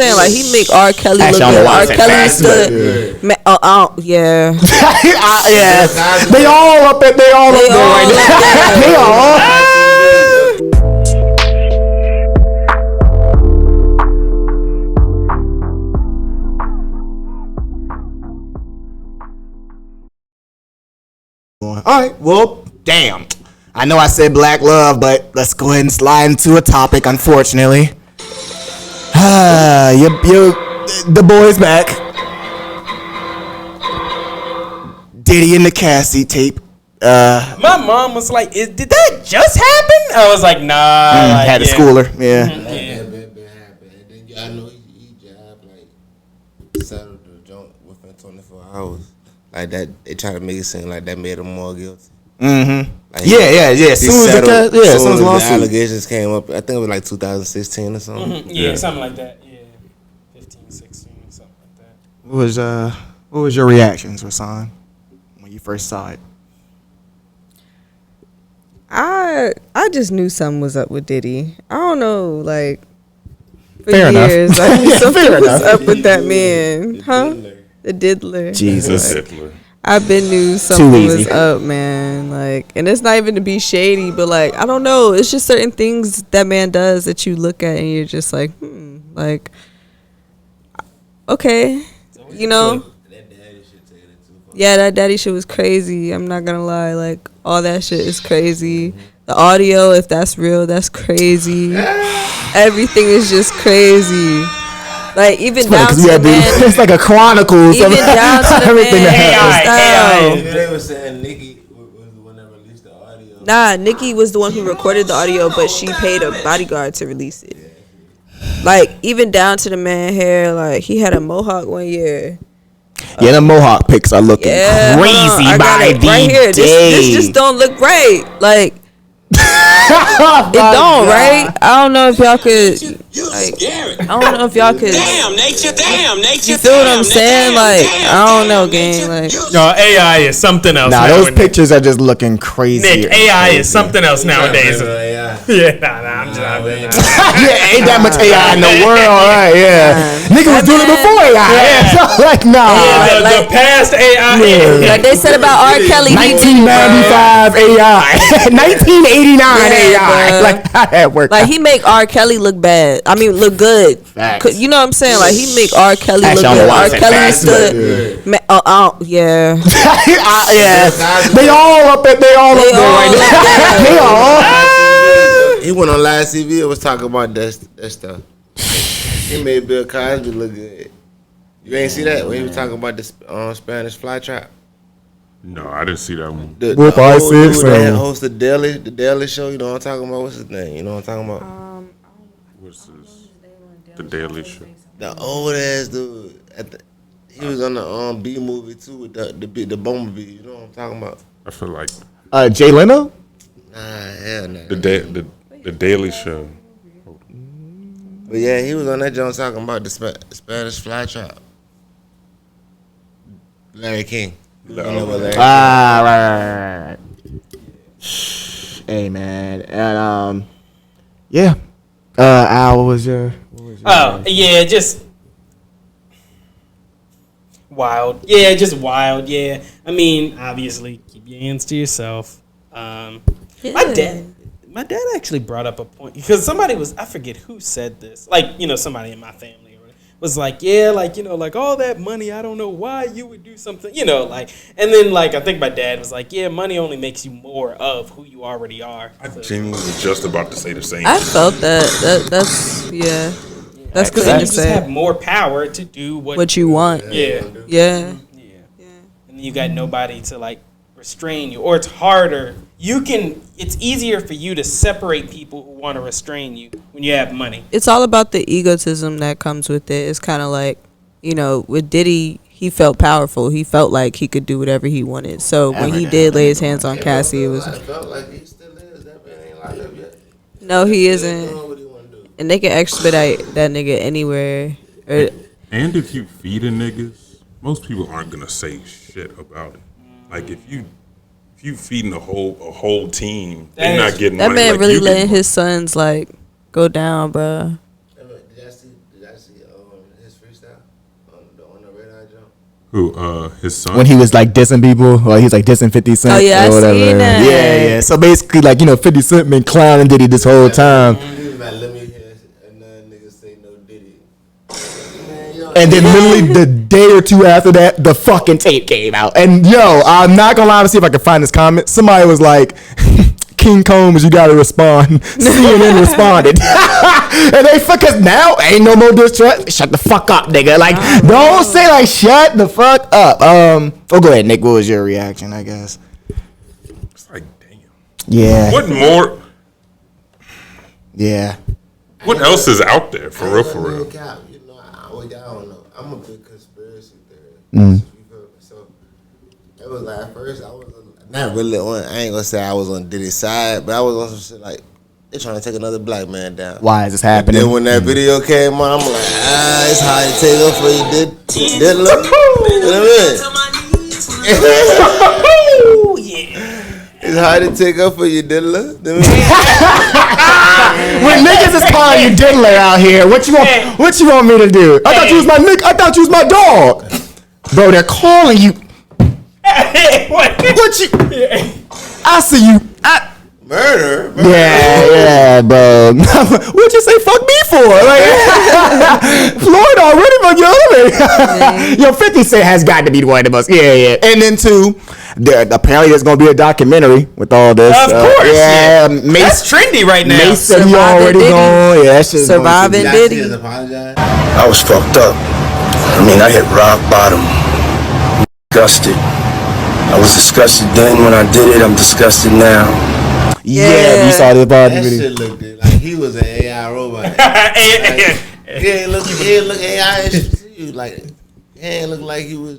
saying like he make R. Kelly look good. R. Kelly is good. Yeah. Yeah. They all up there. They all up there right now. They all. All right. Well, damn. I know I said black love, but let's go ahead and slide into a topic. Unfortunately. The boys back. Diddy and the Cassie tape. My mom was like, "Did that just happen?" I was like, "Nah." Had to school her. Yeah. I know he job like settled the joint within 24 hours. Like that, they try to make it seem like that made him more guilty. Mm-hmm. Like Yeah. As soon as the allegations came up, I think it was like 2016 or something. Mm-hmm. Yeah, something like that. Yeah, 15, 16, something like that. What was your reactions, Rasaan, when you first saw it? I just knew something was up with Diddy. I don't know, like for Fair years, enough. I knew something was enough. up with that man, huh? The diddler. Jesus. Like, I've been knew something was up, man. Like, and it's not even to be shady, but like, I don't know. It's just certain things that man does that you look at and you're just like, like, okay, you know. Yeah, that daddy shit was crazy. I'm not gonna lie. Like, all that shit is crazy. The audio, if that's real, that's crazy. Everything is just crazy. Like, even down to the man. It's like a chronicles. Even down to the everything man. that They were saying Nicki was the one that released the audio. Nah, Nicki was the one who recorded the audio, but she paid a bodyguard to release it. Like, even down to the man hair. Like, he had a mohawk one year. Yeah, the mohawk pics are looking crazy by the right here. day. This just don't look right. Like, it don't, right? I don't know if y'all could. Like, I don't know if y'all could. Damn nature. You feel what I'm saying? Like, I don't know, gang. Like, No, AI is something else. Nah, nowadays. those pictures are just looking crazy. Nick, AI is something else nowadays. Yeah, I'm just. Yeah, ain't that much AI in the world, right? Yeah, nigga was doing it before AI. Yeah, so like nah. The past AI. like they said about R. Kelly, 1995 AI, 1989 AI. bro. Like how that work? Like, he make R. Kelly look bad. I mean, look good. Facts. You know what I'm saying? Like, he make R. Kelly Actually, look I don't know good. why I R. said Kelly facts, is good. Yeah. Yeah, they all up there. They all up there right now. They all. He went on live TV and was talking about that stuff. He made Bill Cosby look good. You ain't see that when he was talking about the Spanish fly trap? No, I didn't see that one. The Whoop, I see it, dude that host the Daily Show. You know what I'm talking about? What's his name? You know what I'm talking about? What's this? The Daily Show. The old ass dude. He was on the B movie too with the Bumblebee. You know what I'm talking about? I feel like Jay Leno. Nah, hell no. the Daily Show. But yeah, he was on that joint talking about the Spanish fly trap. Larry King. You know what Larry King? Right. Hey man, and yeah. Al, what was your Yeah, just wild. Yeah, just wild. Yeah, I mean, obviously, keep your hands to yourself. My dad actually brought up a point because I forget who said this. Like, you know, somebody in my family was like, yeah, like, you know, like all that money, I don't know why you would do something, you know, like, and then like I think my dad was like, yeah, money only makes you more of who you already are. I genuinely was just about to say the same. I felt that. That's yeah. That's because good you to just say. have more power to do what you want. Yeah. Yeah. And you got nobody to like restrain you, or it's harder. It's easier for you to separate people who want to restrain you when you have money. It's all about the egotism that comes with it. It's kind of like, you know, with Diddy, he felt powerful. He felt like he could do whatever he wanted. So when he did lay his hands on Cassie, it was. I felt like he still is. That man ain't locked up yet. No, he isn't. And they can expedite that nigga anywhere. And if you feeding niggas, most people aren't gonna say shit about it. Like if you feeding a whole team, they're not getting that money. man like really letting his sons like go down, bro. Did I see his freestyle on the Red Eye jump? Who? His son. When he was like dissing people, or he was like dissing 50 Cent. Oh yeah, or I whatever. seen that. Yeah. So basically, like 50 Cent been clowning Diddy this whole time. He was like, let me hear another nigga say no Diddy. Man, yo, And then literally the day or two after that, the fucking tape came out. And yo, I'm not gonna lie to see if I can find this comment. Somebody was like, King Combs, you gotta respond. CNN responded. And they because now ain't no more diss track. Shut the fuck up, nigga. Like, don't say like shut the fuck up. Oh, go ahead, Nick. What was your reaction, I guess? It's like, damn. Yeah. What more? Yeah. What else is out there for real? For real. You know, I don't know. I'm a big conspiracy theorist. So it was like at first I was not really on. I ain't gonna say I was on Diddy's side, but I was on some shit like they trying to take another black man down. Why is this happening? Then when that video came on, I'm like, it's hard to take up for you, did look. You know what I mean? It's hard to take up for you, diddler. When niggas is calling you diddler out here, what you want me to do? I thought you was my nigga. I thought you was my dog. Bro, they're calling you. What you? I see you. Murder. Yeah, bro. What'd you say fuck me for? Like, Florida already fucked you already. Yo, 50 Cent has got to be one of the most. Yeah. And then two, apparently there's gonna be a documentary with all this. Of course. Yeah. That's trendy right now. Mace said he already gone. Yeah, that shit's Surviving Diddy. I was fucked up. I mean, I hit rock bottom. Disgusted. I was disgusted then when I did it. I'm disgusted now. Yeah, you saw the body That video. shit looked like he was an AI robot. He ain't look AI. Like he ain't look like he was.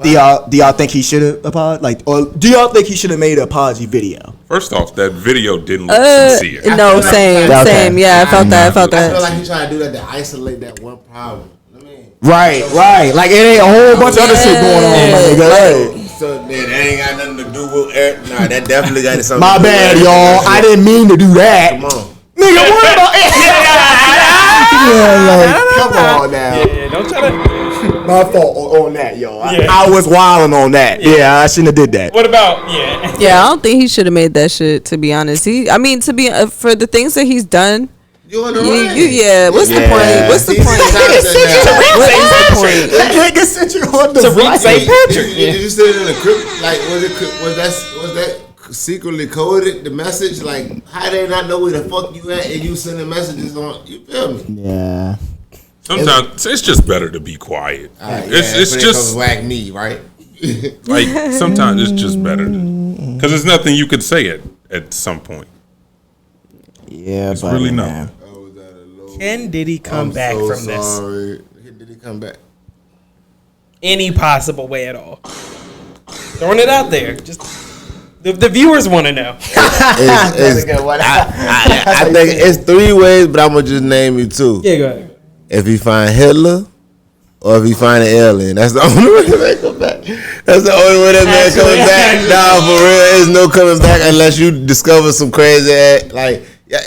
Do y'all think he should have apologized? Like, or do y'all think he should have made an apology video? First off, that video didn't look sincere. No, like same. Yeah, I felt that. I feel like he trying to do that to isolate that one problem. Right. Like it ain't a whole bunch of other shit going on, my nigga. Right. So that ain't got nothing to do with Eric. Nah, that definitely got something. My to do bad, with y'all. I didn't mean to do that. Come on. Nigga, what about it? Come on now. Yeah, don't try to. My fault on that, y'all. Yeah. I was wilding on that. Yeah, I shouldn't have did that. What about Yeah, I don't think he should have made that shit. To be honest, for the things that he's done. You on the right. What's the point? What's the point? Nigga said you on the Tariq right. St. Patrick? Did you say it in the crypt? Like, was that secretly coded? The message, like, how they not know where the fuck you at and you sending messages on? You feel me? Yeah. Sometimes it's just better to be quiet. It's just whack me, right? like sometimes it's just better because there's nothing you could say at some point. Yeah, It's really not. man. Can Diddy come back from this? Sorry. Did he come back? Any possible way at all? Throwing it out there. Just the viewers want to know. That's a good one. I think it's 3 ways, but I'm gonna just name you 2. Yeah, go ahead. If he find Hitler, or if he find an alien, that's the only way that man come back. That's the only way that man coming back. Nah, for real, there's no coming back unless you discover some crazy ass like. Yeah,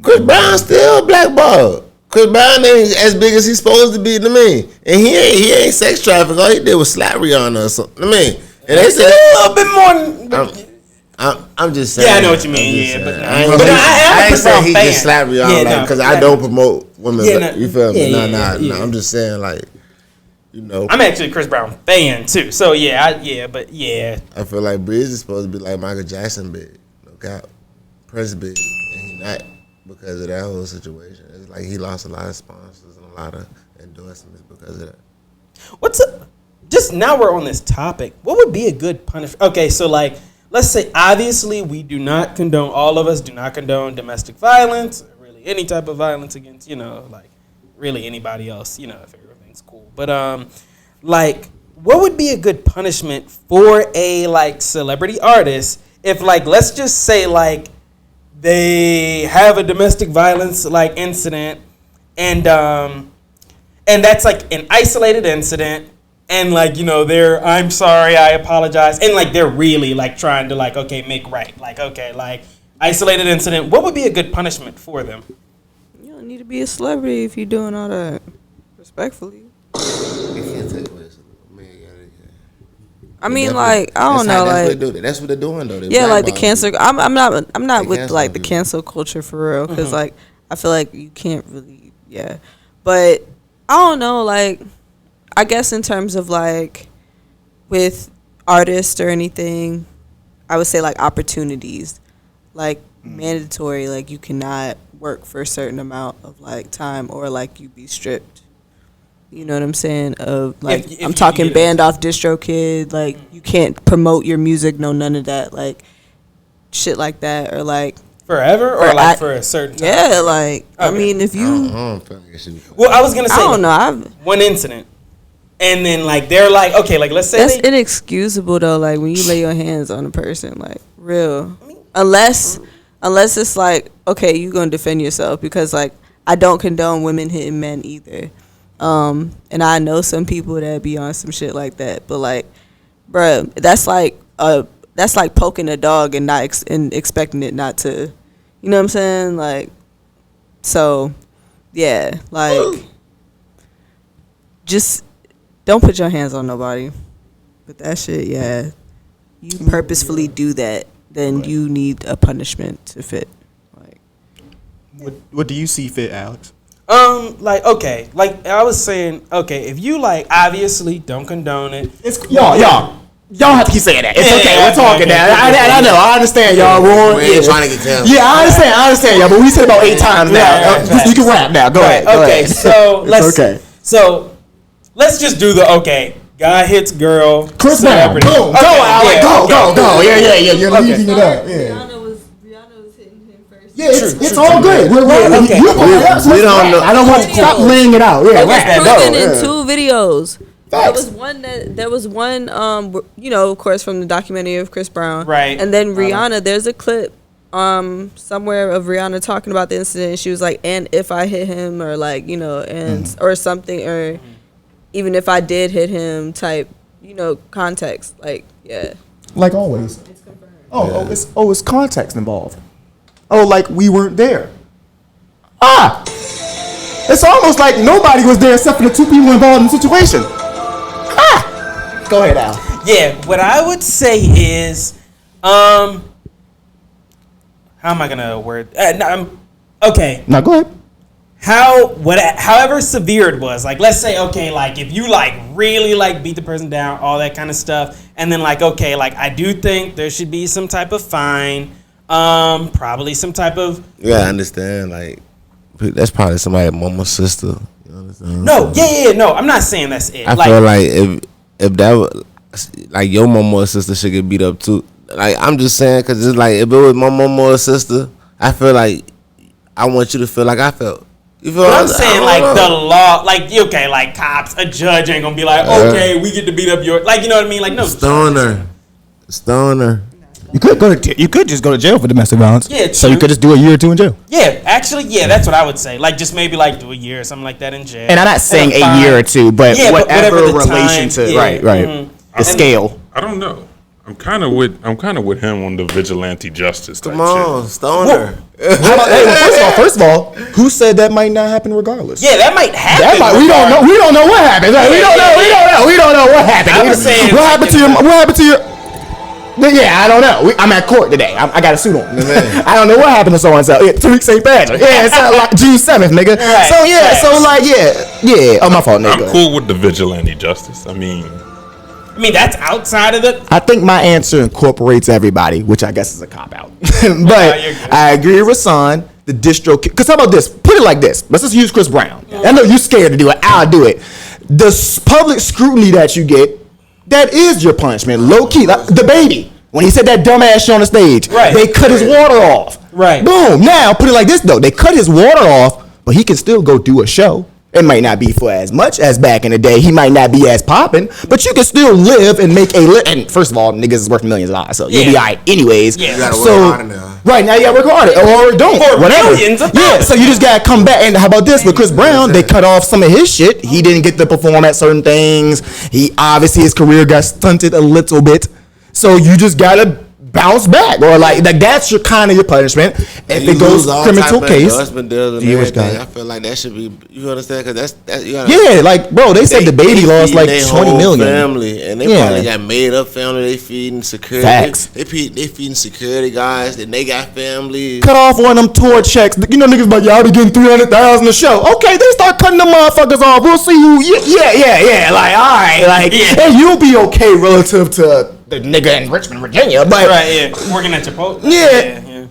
Chris Brown still blackballed. Chris Brown ain't as big as he's supposed to be to me, and he ain't sex traffic. All he did was slap Rihanna or something. I mean, and they said a little bit more. I'm just saying. Yeah, I know what you mean. I I'm ain't a saying he fan. just slapped Rihanna because I don't promote women. You feel me? No. I'm just saying like, you know. I'm actually a Chris Brown fan too. So yeah. I feel like Breeze is supposed to be like Michael Jackson big, no doubt. Prince big, and he not because of that whole situation. It's like he lost a lot of sponsors and a lot of endorsements because of that. Just now we're on this topic. What would be a good punishment? Okay, so like, let's say obviously we do not condone. All of us do not condone domestic violence, or really any type of violence against like really anybody else. If everything's cool. But like, what would be a good punishment for a like celebrity artist if like let's just say like they have a domestic violence like incident and that's like an isolated incident and like they're I'm sorry, I apologize, and like they're really like trying to like make right, like like isolated incident. What would be a good punishment for them? You don't need to be a celebrity if you're doing all that. Respectfully. You can't take away man. I mean, like, I don't know, like that's what they're doing though. Yeah, like the cancel. I'm not with like the cancel culture for real, because like I feel like you can't really, but I don't know, like I guess in terms of like with artists or anything, I would say like opportunities, like mandatory, like you cannot work for a certain amount of like time or like you be stripped. You know what I'm saying? Of like, if I'm talking banned off DistroKid. Like, you can't promote your music, none of that. Like, shit like that, or like forever, or like for a certain time. Yeah, like I mean, if you. I don't feel like it should be. Well, I was gonna say. I don't know. One incident, and then like they're like, okay, like let's say that's inexcusable though. Like when you lay your hands on a person, like real, unless it's like, okay, you gonna defend yourself, because like I don't condone women hitting men either. And I know some people that be on some shit like that, but like, bruh, that's like poking a dog and not and expecting it not to, you know what I'm saying? Like, so, yeah, like, just don't put your hands on nobody. But that shit, yeah, you purposefully do that, then you need a punishment to fit. Like, what do you see fit, Alex? Like, okay, like I was saying, okay, if you like obviously don't condone it, y'all have to keep saying that. It's okay. We're talking now. I know. I understand, y'all. We ain't trying to get down. Yeah, I understand, y'all. But we said about 8 times now. Right. You can rap now. Go ahead. Okay, so so let's just do the guy hits girl. Chris Brown. Boom. Go, Alex. Go. Yeah. You're leading it up. Yeah. Yeah, it's all good. We're right. Okay. We don't know. I don't want to stop laying it out. Yeah, it was proven in 2 videos. Facts. There was one, of course, from the documentary of Chris Brown. Right. And then Rihanna, there's a clip somewhere of Rihanna talking about the incident. And she was like, and if I hit him, or like, or something, or even if I did hit him type, context. Like, yeah. Like always. It's confirmed. It's context involved. Oh, like we weren't there. It's almost like nobody was there except for the 2 people involved in the situation. Go ahead, Al. Yeah, what I would say is, how am I gonna word? Okay. Now go ahead. However severe it was, like let's say, okay, like if you like really like beat the person down, all that kind of stuff, and then like, okay, like I do think there should be some type of fine. Probably some type of. Yeah, I understand. Like, that's probably somebody's mama's sister. You understand? No, no, I'm not saying that's it. I feel like if that was, like, your mama or sister should get beat up too. Like, I'm just saying, because it's like, if it was my mama or sister, I feel like I want you to feel like I felt. You feel? But I'm saying, like, the law, like, okay, like, cops, a judge ain't gonna be like, okay, we get to beat up your, like, you know what I mean? Like, no. Stoner. You could just go to jail for domestic violence. Yeah, true. So you could just do a year or 2 in jail. Yeah, actually, that's what I would say. Like, just maybe like do a year or something like that in jail. And I'm not saying a year or 2, but whatever relation time, to right. The scale. I don't know. I'm kind of with him on the vigilante justice. Come on, shit. Stoner. First of all, who said that might not happen regardless? Yeah, that might happen. We don't know. We don't know what happened. We don't know what happened. What happened to your? Yeah, I don't know. I'm at court today. I got a suit on. I don't know what happened to so and so. Yeah, Tariq St. Patrick. Yeah, it's like June 7th, nigga. Right, so Oh, my fault, nigga. I'm cool with the vigilante justice. I mean, that's outside of the. I think my answer incorporates everybody, which I guess is a cop out. But I agree with Rasaan. The distro. Because how about this? Put it like this. Let's just use Chris Brown. I know you're scared to do it. I'll do it. The public scrutiny that you get. That is your punishment, low key. Like the baby, when he said that dumbass shit on the stage, they cut his water off. Right. Boom. Now put it like this though: they cut his water off, but he can still go do a show. It might not be for as much as back in the day. He might not be as popping, but you can still live and make a And first of all, niggas is worth millions of dollars, so you'll be all right anyways. Yeah. You gotta work harder now. Right now, you gotta work harder, or don't, or whatever. Millions of dollars. So you just gotta come back. And how about this with Chris Brown? They cut off some of his shit. He didn't get to perform at certain things. He obviously his career got stunted a little bit. So you just gotta bounce back, or like that's your kind of your punishment. If it goes criminal case, I feel like that should be. You understand? Because that's you gotta, yeah, like bro, they said the baby lost like 20 million. Family, and they probably got made up family. They feeding security. Facts. They feeding security guys. Then they got families. Cut off one of them tour checks. You know niggas like y'all be getting 300,000 a show. Okay, they start cutting them motherfuckers off. We'll see who. Yeah. Like all right, like and you'll be okay relative to the nigga in Richmond, Virginia, but working at Chipotle. Yeah.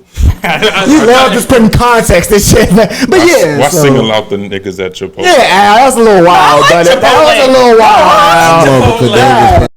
You love just putting context and shit, man. But why single out the niggas at Chipotle? Yeah, that's a little wild, but that was a little wild.